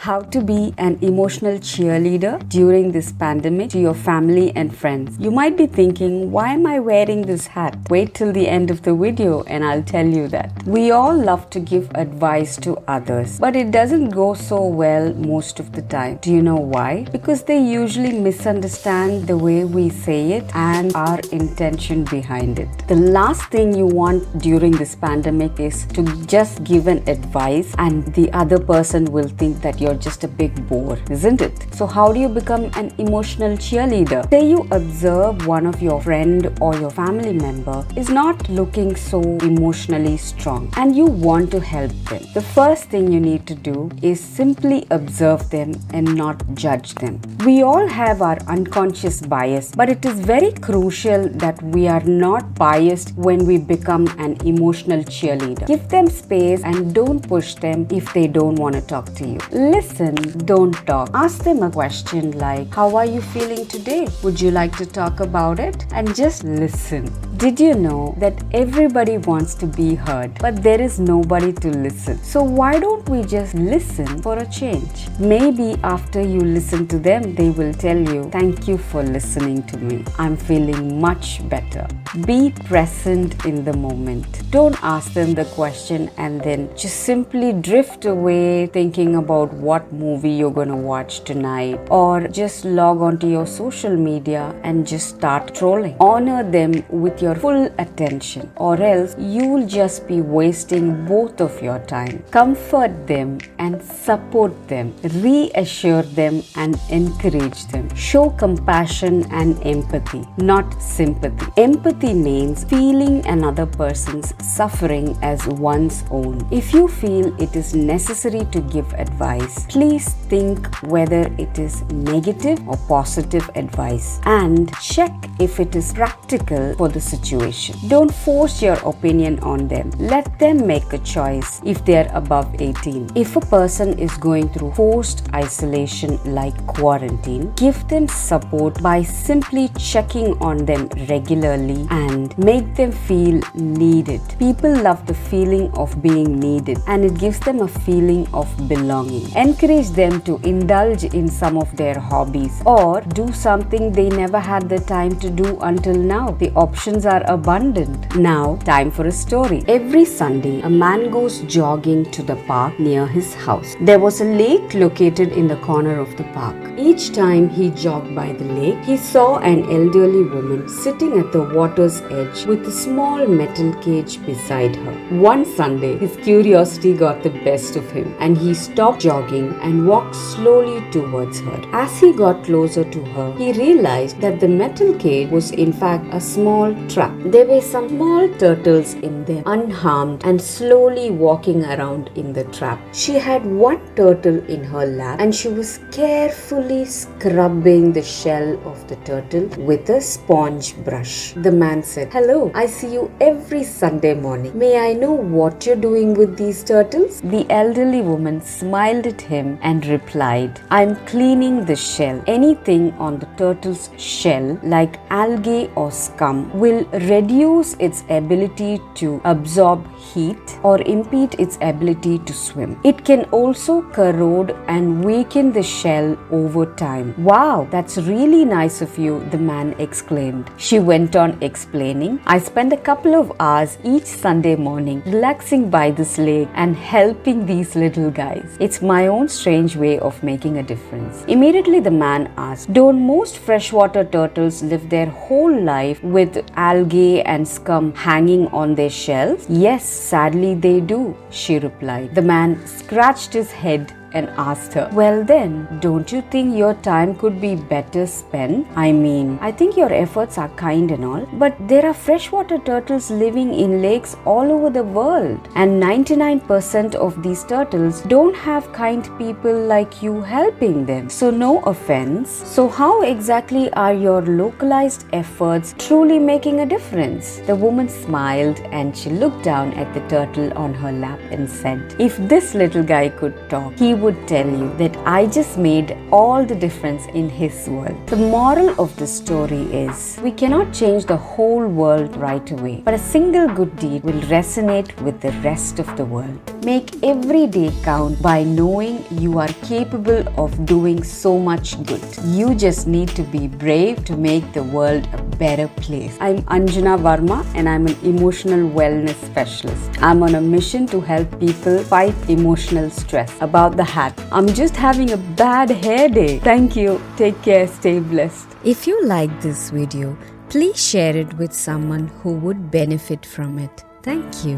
How to be an emotional cheerleader during this pandemic to your family and friends. You might be thinking, why am I wearing this hat? Wait till the end of the video and I'll tell you that. We all love to give advice to others, but it doesn't go so well most of the time. Do you know why? Because they usually misunderstand the way we say it and our intention behind it. The last thing you want during this pandemic is to just give an advice and the other person will think that you're just a big bore, isn't it? So how do you become an emotional cheerleader? Say you observe one of your friend or your family member is not looking so emotionally strong and you want to help them. The first thing you need to do is simply observe them and not judge them. We all have our unconscious bias, but it is very crucial that we are not biased when we become an emotional cheerleader. Give them space and don't push them if they don't want to talk to you. Listen, don't talk. Ask them a question like, how are you feeling today? Would you like to talk about it? And just listen. Did you know that everybody wants to be heard, but there is nobody to listen? So why don't we just listen for a change? Maybe after you listen to them, they will tell you, thank you for listening to me. I'm feeling much better. Be present in the moment. Don't ask them the question and then just simply drift away thinking about what movie you're going to watch tonight, or just log onto your social media and just start trolling. Honor them with your full attention, or else you will just be wasting both of your time. Comfort them and support them. Reassure them and encourage them. Show compassion and empathy, not sympathy. Empathy means feeling another person's suffering as one's own. If you feel it is necessary to give advice, please think whether it is negative or positive advice and check if it is practical for the situation. Don't force your opinion on them. Let them make a choice if they are above 18. If a person is going through forced isolation like quarantine, give them support by simply checking on them regularly and make them feel needed. People love the feeling of being needed and it gives them a feeling of belonging. Encourage them to indulge in some of their hobbies or do something they never had the time to do until now. The options are abundant. Now, time for a story. Every Sunday, a man goes jogging to the park near his house. There was a lake located in the corner of the park. Each time he jogged by the lake, he saw an elderly woman sitting at the water's edge with a small metal cage beside her. One Sunday, his curiosity got the best of him and he stopped jogging and walked slowly towards her. As he got closer to her, he realized that the metal cage was in fact a small trap. There were some small turtles in there, unharmed and slowly walking around in the trap. She had one turtle in her lap and she was carefully scrubbing the shell of the turtle with a sponge brush. The man said, "Hello, I see you every Sunday morning. May I know what you're doing with these turtles?" The elderly woman smiled at him and replied, "I'm cleaning the shell. Anything on the turtle's shell, like algae or scum, will reduce its ability to absorb heat or impede its ability to swim. It can also corrode and weaken the shell over time." "Wow, that's really nice of you," the man exclaimed. She went on explaining, "I spend a couple of hours each Sunday morning relaxing by this lake and helping these little guys. It's my own strange way of making a difference." Immediately the man asked, "Don't most freshwater turtles live their whole life with algae and scum hanging on their shells?" "Yes, sadly they do," she replied. The man scratched his head and asked her, "Well then, don't you think your time could be better spent? I mean, I think your efforts are kind and all, but there are freshwater turtles living in lakes all over the world, and 99% of these turtles don't have kind people like you helping them. So no offense. So how exactly are your localized efforts truly making a difference?" The woman smiled and she looked down at the turtle on her lap and said, "If this little guy could talk, he would tell you that I just made all the difference in his world. The moral of the story is we cannot change the whole world right away, but a single good deed will resonate with the rest of the world. Make every day count by knowing you are capable of doing so much good. You just need to be brave to make the world a better place. I'm Anjana Verma and I'm an emotional wellness specialist. I'm on a mission to help people fight emotional stress. About the hat, I'm just having a bad hair day. Thank you. Take care. Stay blessed. If you like this video, please share it with someone who would benefit from it. Thank you.